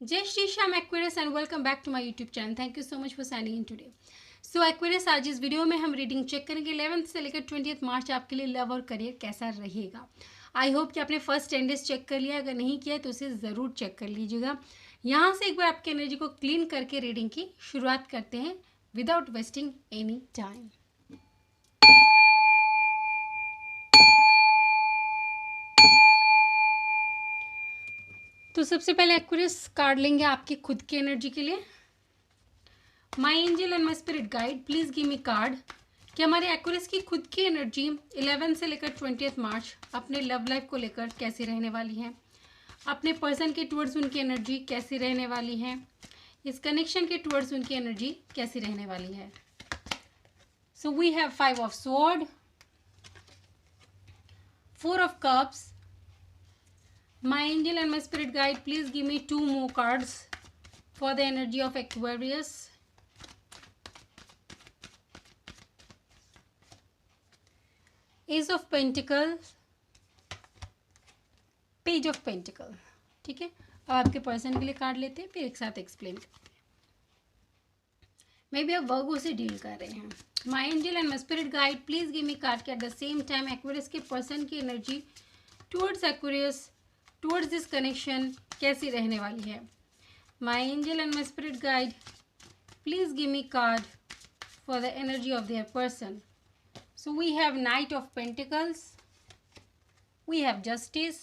जय Shri Shyam Aquarius and welcome back to my YouTube channel. Thank you so much for signing in today. So Aquarius, आज इस video में हम reading check करेंगे 11th से लेकर 20th मार्च आपके लिए लव और करियर कैसा रहेगा। आई होप कि आपने फर्स्ट 10 डेज चेक कर लिया, अगर नहीं किया तो उसे ज़रूर चेक कर लीजिएगा। यहाँ से एक बार आपकी एनर्जी को क्लीन करके रीडिंग की शुरुआत करते हैं विदाउट वेस्टिंग एनी टाइम। तो सबसे पहले एक्वेरियस कार्ड लेंगे आपकी खुद की एनर्जी के लिए। माई angel and my spirit guide, please give me card कि हमारे एक्वेरियस की खुद की एनर्जी 11 से लेकर 20th मार्च अपने लव लाइफ को लेकर कैसी रहने वाली है, अपने पर्सन के टुवर्ड्स उनकी एनर्जी कैसी रहने वाली है, इस कनेक्शन के टुवर्ड्स उनकी एनर्जी कैसी रहने वाली है। So we have 5 of sword, 4 of cups. My angel and my spirit guide, please give me 2 more cards for the energy of Aquarius. Ace of pentacle, page of pentacle. ठीक है, अब आपके person के लिए कार्ड लेते हैं, फिर एक साथ एक्सप्लेन करते हैं। मे बी आप वर्गो से डील कर रहे हैं। My angel and my spirit guide, please give me card के at the same time Aquarius के पर्सन की energy towards Aquarius, towards this connection कैसी रहने वाली है। My angel and my spirit guide, please give me card for the energy of their person. So we have Knight of Pentacles, we have Justice.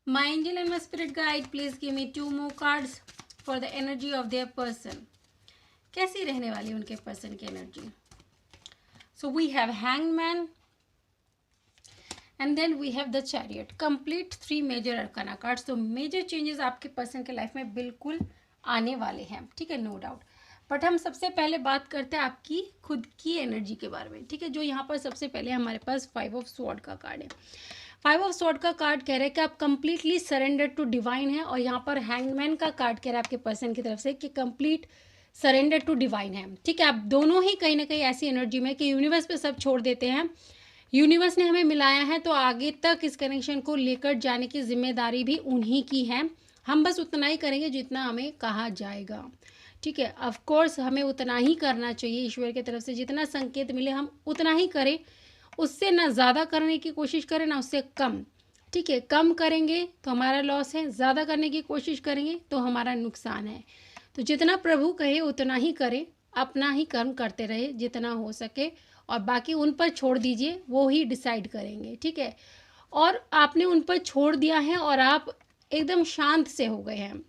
My angel and my spirit guide, please give me 2 more cards for the energy of their person. कैसी रहने वाली उनके person की energy. So we have Hangman and then we have the Chariot. Complete 3 major arcana cards. तो major changes आपके person के life में बिल्कुल आने वाले हैं, ठीक है, नो डाउट। बट हम सबसे पहले बात करते हैं आपकी खुद की एनर्जी के बारे में, ठीक है। जो यहाँ पर सबसे पहले हमारे पास 5 ऑफ स्वॉर्ड का कार्ड है। 5 ऑफ स्वॉर्ड का कार्ड कह रहा है कि आप कंप्लीटली सरेंडर टू डिवाइन है, और यहाँ पर हैंगमैन का कार्ड कह रहा है आपके पर्सन की तरफ से कि कंप्लीट सरेंडर टू डिवाइन है, ठीक है। आप दोनों ही कहीं ना कहीं ऐसी एनर्जी में कि यूनिवर्स पे सब छोड़ देते हैं, यूनिवर्स ने हमें मिलाया है तो आगे तक इस कनेक्शन को लेकर जाने की जिम्मेदारी भी उन्हीं की है। हम बस उतना ही करेंगे जितना हमें कहा जाएगा, ठीक है। ऑफ कोर्स हमें उतना ही करना चाहिए, ईश्वर की तरफ से जितना संकेत मिले हम उतना ही करें, उससे ना ज़्यादा करने की कोशिश करें ना उससे कम, ठीक है। कम करेंगे तो हमारा लॉस है, ज़्यादा करने की कोशिश करेंगे तो हमारा नुकसान है। तो जितना प्रभु कहे उतना ही करें, अपना ही कर्म करते रहे जितना हो सके, और बाकी उन पर छोड़ दीजिए, वो ही डिसाइड करेंगे, ठीक है। और आपने उन पर छोड़ दिया है और आप एकदम शांत से हो गए हैं।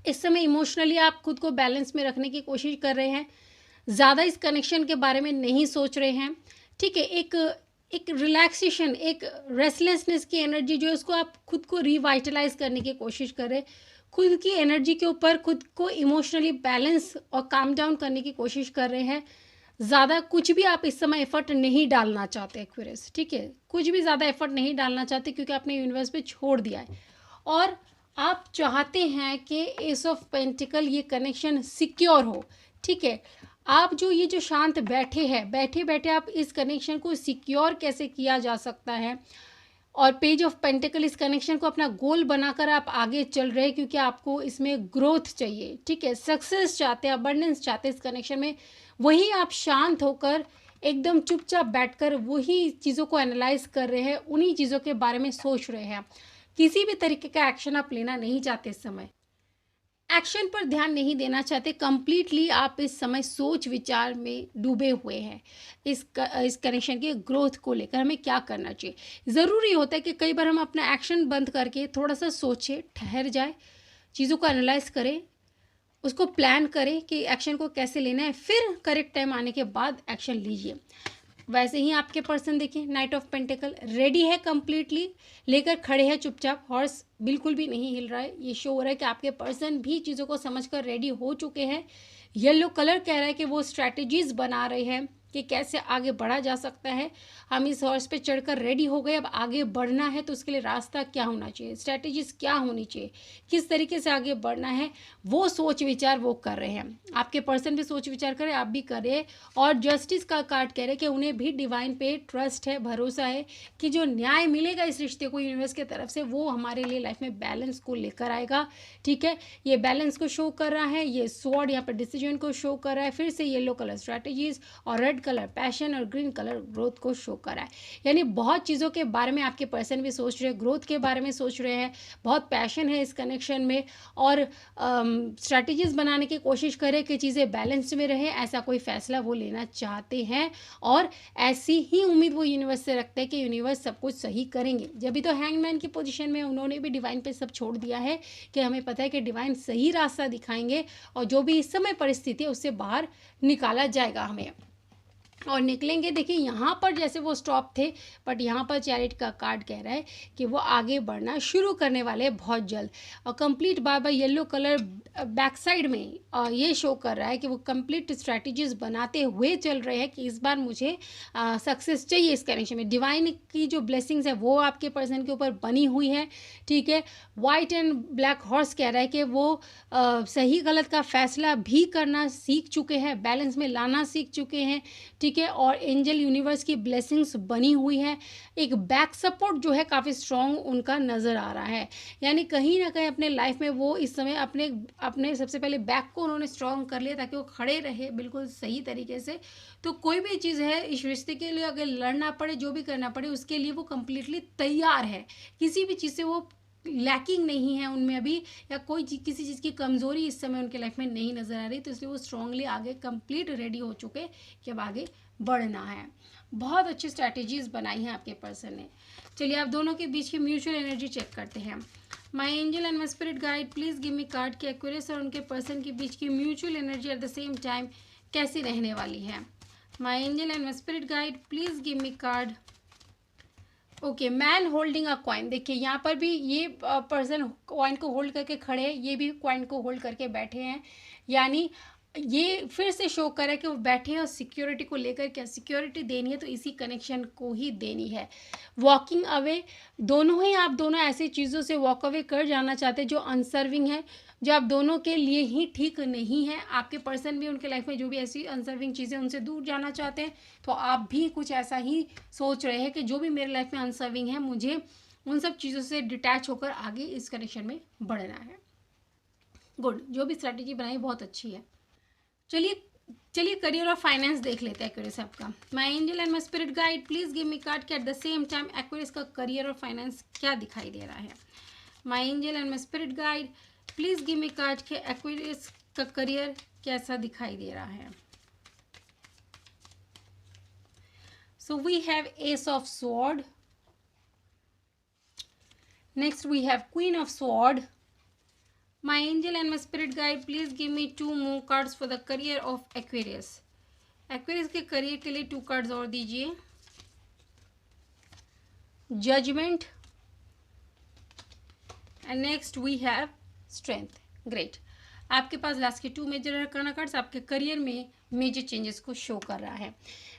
इस समय इमोशनली आप खुद को बैलेंस में रखने की कोशिश कर रहे हैं, ज़्यादा इस कनेक्शन के बारे में नहीं सोच रहे हैं, ठीक है। एक रिलैक्सेशन, एक रेस्टलेसनेस की एनर्जी जो है उसको आप खुद को रिवाइटलाइज करने की कोशिश कर रहे हैं। खुद की एनर्जी के ऊपर खुद को इमोशनली बैलेंस और काम डाउन करने की कोशिश कर रहे हैं। ज़्यादा कुछ भी आप इस समय एफर्ट नहीं डालना चाहते एक्वेरियस, ठीक है। कुछ भी ज़्यादा एफर्ट नहीं डालना चाहते क्योंकि आपने यूनिवर्स पे छोड़ दिया है, और आप चाहते हैं कि एस ऑफ पेंटिकल ये कनेक्शन सिक्योर हो, ठीक है। आप जो ये जो शांत बैठे हैं, बैठे बैठे आप इस कनेक्शन को सिक्योर कैसे किया जा सकता है, और पेज ऑफ पेंटिकल इस कनेक्शन को अपना गोल बनाकर आप आगे चल रहे हैं क्योंकि आपको इसमें ग्रोथ चाहिए, ठीक है। सक्सेस चाहते हैं, अबंडेंस चाहते हैं इस कनेक्शन में। वही आप शांत होकर एकदम चुपचाप बैठकर वही चीज़ों को एनालाइज कर रहे हैं, उन्हीं चीज़ों के बारे में सोच रहे हैं। किसी भी तरीके का एक्शन आप लेना नहीं चाहते, इस समय एक्शन पर ध्यान नहीं देना चाहते, कंप्लीटली आप इस समय सोच विचार में डूबे हुए हैं। इस कनेक्शन के ग्रोथ को लेकर हमें क्या करना चाहिए। ज़रूरी होता है कि कई बार हम अपना एक्शन बंद करके थोड़ा सा सोचें, ठहर जाए, चीज़ों को एनालाइज करें, उसको प्लान करें कि एक्शन को कैसे लेना है, फिर करेक्ट टाइम आने के बाद एक्शन लीजिए। वैसे ही आपके पर्सन देखिए, नाइट ऑफ पेंटिकल रेडी है, कंप्लीटली लेकर खड़े हैं चुपचाप, हॉर्स बिल्कुल भी नहीं हिल रहा है। ये शो हो रहा है कि आपके पर्सन भी चीज़ों को समझकर रेडी हो चुके हैं। येलो कलर कह रहा है कि वो स्ट्रैटेजीज बना रहे हैं, कि कैसे आगे बढ़ा जा सकता है। हम इस हॉर्स पे चढ़कर रेडी हो गए, अब आगे बढ़ना है तो उसके लिए रास्ता क्या होना चाहिए, स्ट्रैटेजीज क्या होनी चाहिए, किस तरीके से आगे बढ़ना है, वो सोच विचार वो कर रहे हैं। आपके पर्सन भी सोच विचार करें, आप भी करें। और जस्टिस का कार्ड कह रहे हैं कि उन्हें भी डिवाइन पे ट्रस्ट है, भरोसा है कि जो न्याय मिलेगा इस रिश्ते को यूनिवर्स की तरफ से, वो हमारे लिए लाइफ में बैलेंस को लेकर आएगा। ठीक है, ये बैलेंस को शो कर रहा है, ये स्वॉर्ड यहाँ पर डिसीजन को शो कर रहा है, फिर से येलो कलर स्ट्रैटेजीज, और रेड कलर पैशन, और ग्रीन कलर ग्रोथ को शो कर रहा है। यानी बहुत चीज़ों के बारे में आपके पर्सन भी सोच रहे हैं, ग्रोथ के बारे में सोच रहे हैं, बहुत पैशन है इस कनेक्शन में, और स्ट्रैटेजीज बनाने की कोशिश करें कि चीज़ें बैलेंस्ड में रहे, ऐसा कोई फैसला वो लेना चाहते हैं। और ऐसी ही उम्मीद वो यूनिवर्स से रखते हैं कि यूनिवर्स सब कुछ सही करेंगे। जब भी तो हैंगमैन की पोजीशन में उन्होंने भी डिवाइन पे सब छोड़ दिया है कि हमें पता है कि डिवाइन सही रास्ता दिखाएंगे, और जो भी इस समय परिस्थिति है उससे बाहर निकाला जाएगा हमें, और निकलेंगे। देखिए यहाँ पर जैसे वो स्टॉप थे, बट यहाँ पर चैरिट का कार्ड कह रहा है कि वो आगे बढ़ना शुरू करने वाले हैं बहुत जल्द। और complete bye yellow colour back side में ये शो कर रहा है कि वो कंप्लीट स्ट्रैटेजीज बनाते हुए चल रहे हैं कि इस बार मुझे सक्सेस चाहिए इस कनेक्शन में। डिवाइन की जो ब्लेसिंग्स है वो आपके पर्सन के ऊपर बनी हुई है। ठीक है, वाइट एंड ब्लैक हॉर्स कह रहा है कि वो सही गलत का फैसला भी करना सीख चुके हैं, बैलेंस में लाना सीख चुके हैं। ठीक है, और एंजल यूनिवर्स की ब्लेसिंग्स बनी हुई है। एक बैक सपोर्ट जो है काफ़ी स्ट्रॉन्ग उनका नज़र आ रहा है, यानी कहीं ना कहीं अपने लाइफ में वो इस समय अपने अपने सबसे पहले बैक को उन्होंने स्ट्रॉन्ग कर लिया ताकि वो खड़े रहे बिल्कुल सही तरीके से। तो कोई भी चीज़ है इस रिश्ते के लिए, अगर लड़ना पड़े, जो भी करना पड़े, उसके लिए वो कम्प्लीटली तैयार है। किसी भी चीज़ से वो लैकिंग नहीं है उनमें अभी, या कोई किसी चीज़ की कमज़ोरी इस समय उनके लाइफ में नहीं नज़र आ रही। तो इसलिए वो स्ट्रांगली आगे कंप्लीट रेडी हो चुके कि अब आगे बढ़ना है। बहुत अच्छी स्ट्रैटेजीज बनाई हैं आपके पर्सन ने। चलिए आप दोनों के बीच की म्यूचुअल एनर्जी चेक करते हैं। My angel and my spirit guide please give me card के एक्वेरियस और उनके पर्सन के बीच की mutual energy at the same time कैसी रहने वाली है। My angel and my spirit guide please give me card. Okay, man holding a coin. देखिए यहाँ पर भी ये पर्सन कॉइन को होल्ड करके खड़े हैं, ये भी कॉइन को होल्ड करके बैठे हैं। यानी ये फिर से शो कर रहा है कि वो बैठे हैं और सिक्योरिटी को लेकर क्या सिक्योरिटी देनी है तो इसी कनेक्शन को ही देनी है। वॉकिंग अवे, दोनों ही आप दोनों ऐसी चीज़ों से वॉक अवे कर जाना चाहते हैं जो अनसर्विंग है, जो आप दोनों के लिए ही ठीक नहीं है। आपके पर्सन भी उनके लाइफ में जो भी ऐसी अनसर्विंग चीज़ें उनसे दूर जाना चाहते हैं, तो आप भी कुछ ऐसा ही सोच रहे हैं कि जो भी मेरे लाइफ में अनसर्विंग है मुझे उन सब चीज़ों से डिटैच होकर आगे इस कनेक्शन में बढ़ना है। गुड, जो भी स्ट्रैटेजी बनाई बहुत अच्छी है। चलिए करियर और फाइनेंस देख लेते हैं एक्वेरियस आपका। My angel and my spirit guide please give me card के at the same time Aquarius का करियर और फाइनेंस क्या दिखाई दे रहा है। My angel and my spirit guide please give me card के एक्वेरियस का करियर कैसा दिखाई दे रहा है। So we have ace of sword, next we have queen of sword. My angel and my spirit guide, please give me 2 more cards for the career of Aquarius. Aquarius के career के लिए 2 cards और दीजिए। Judgment and next we have Strength. Great. आपके पास last के 2 major arcana cards आपके career में major changes को शो कर रहा है।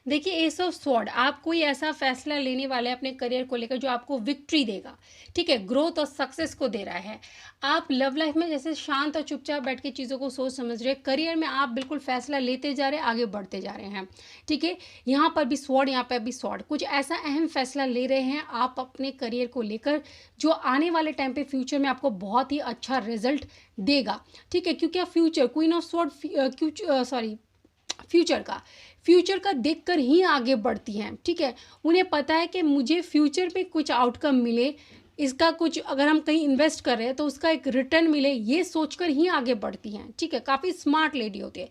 देखिए एस ऑफ स्वॉर्ड, आप कोई ऐसा फैसला लेने वाले हैं अपने करियर को लेकर जो आपको विक्ट्री देगा। ठीक है, ग्रोथ और सक्सेस को दे रहा है। आप लव लाइफ में जैसे शांत और चुपचाप बैठ के चीज़ों को सोच समझ रहे हैं, करियर में आप बिल्कुल फैसला लेते जा रहे हैं, आगे बढ़ते जा रहे हैं। ठीक है, यहाँ पर भी स्वॉर्ड, यहाँ पर भी स्वॉर्ड, कुछ ऐसा अहम फैसला ले रहे हैं आप अपने करियर को लेकर जो आने वाले टाइम पे फ्यूचर में आपको बहुत ही अच्छा रिजल्ट देगा। ठीक है, क्योंकि future queen of sword future का देखकर ही आगे बढ़ती हैं। ठीक है, उन्हें पता है कि मुझे फ्यूचर पे कुछ आउटकम मिले, इसका कुछ अगर हम कहीं इन्वेस्ट कर रहे हैं तो उसका एक रिटर्न मिले, ये सोचकर ही आगे बढ़ती हैं। ठीक है, काफ़ी स्मार्ट लेडी होती है,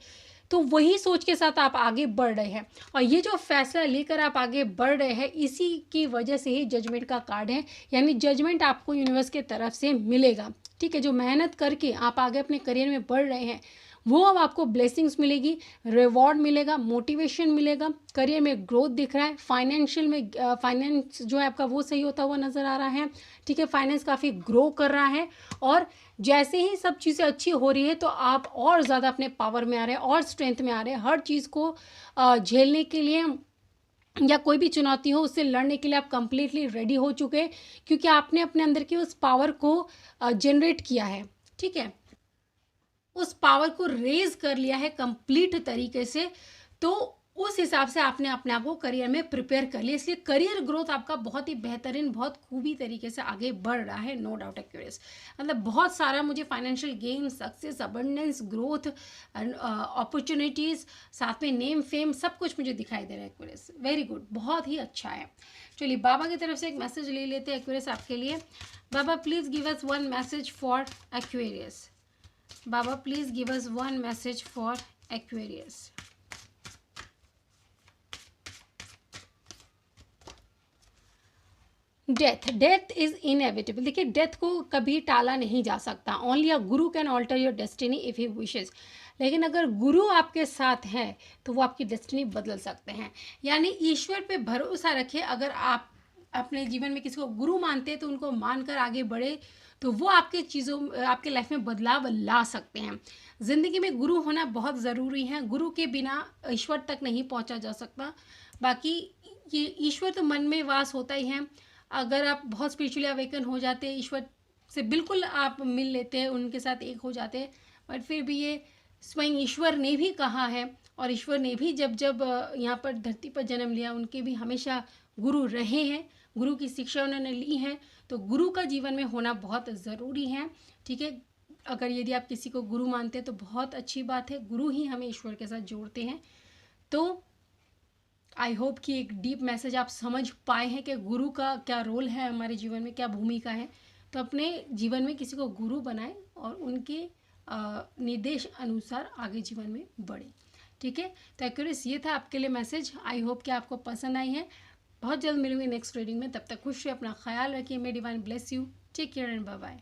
तो वही सोच के साथ आप आगे बढ़ रहे हैं और ये जो फैसला लेकर आप आगे बढ़ रहे हैं इसी की वजह से ही जजमेंट का कार्ड है। यानी जजमेंट आपको यूनिवर्स के तरफ से मिलेगा। ठीक है, जो मेहनत करके आप आगे अपने करियर में बढ़ रहे हैं वो अब आपको ब्लेसिंग्स मिलेगी, रिवॉर्ड मिलेगा, मोटिवेशन मिलेगा, करियर में ग्रोथ दिख रहा है, फाइनेंशियल में फाइनेंस जो है आपका वो सही होता हुआ नज़र आ रहा है, ठीक है, फाइनेंस काफ़ी ग्रो कर रहा है। और जैसे ही सब चीज़ें अच्छी हो रही है तो आप और ज़्यादा अपने पावर में आ रहे हैं और स्ट्रेंथ में आ रहे हैं, हर चीज़ को झेलने के लिए या कोई भी चुनौती हो उससे लड़ने के लिए आप कंप्लीटली रेडी हो चुके हैं, क्योंकि आपने अपने अंदर की उस पावर को जनरेट किया है, ठीक है, उस पावर को रेज कर लिया है कंप्लीट तरीके से। तो उस हिसाब से आपने अपने आप को करियर में प्रिपेयर कर लिया, इसलिए करियर ग्रोथ आपका बहुत ही बेहतरीन, बहुत खूबी तरीके से आगे बढ़ रहा है, नो डाउट एक्यूरेस। मतलब बहुत सारा मुझे financial gain, success, abundance, growth, opportunities, साथ में नेम फेम, सब कुछ मुझे दिखाई दे रहा है एक्यूरेस। वेरी गुड, बहुत ही अच्छा है। चलिए बाबा की तरफ से एक मैसेज ले लेते हैं एक्यूरेस आपके लिए। बाबा please give us one message for Aquarius. Baba, please give us one message for Aquarius. Death is inevitable. देखिए डेथ को कभी टाला नहीं जा सकता, only a guru can alter your destiny if he wishes. लेकिन अगर गुरु आपके साथ हैं तो वो आपकी डेस्टिनी बदल सकते हैं। यानी ईश्वर पे भरोसा रखें। अगर आप अपने जीवन में किसी को गुरु मानते हैं तो उनको मानकर आगे बढ़े, तो वो आपके चीज़ों, आपके लाइफ में बदलाव ला सकते हैं। ज़िंदगी में गुरु होना बहुत ज़रूरी है, गुरु के बिना ईश्वर तक नहीं पहुंचा जा सकता। बाकी ये ईश्वर तो मन में वास होता ही है। अगर आप बहुत स्पिरिचुअली अवेकन हो जाते हैं, ईश्वर से बिल्कुल आप मिल लेते हैं, उनके साथ एक हो जाते हैं, बट फिर भी ये स्वयं ईश्वर ने भी कहा है, और ईश्वर ने भी जब जब यहाँ पर धरती पर जन्म लिया, उनके भी हमेशा गुरु रहे हैं, गुरु की शिक्षा उन्होंने ली है। तो गुरु का जीवन में होना बहुत ज़रूरी है, ठीक है। अगर यदि आप किसी को गुरु मानते हैं तो बहुत अच्छी बात है, गुरु ही हमें ईश्वर के साथ जोड़ते हैं। तो आई होप कि एक डीप मैसेज आप समझ पाए हैं कि गुरु का क्या रोल है हमारे जीवन में, क्या भूमिका है। तो अपने जीवन में किसी को गुरु बनाएं और उनके निर्देश अनुसार आगे जीवन में बढ़े, ठीक है। तो एक्यूरेस ये था आपके लिए मैसेज। आई होप कि आपको पसंद आई है। बहुत जल्द मिलूंगी नेक्स्ट रीडिंग में, तब तक खुश रहिए, अपना ख्याल रखिए। May divine bless you, take care and bye bye.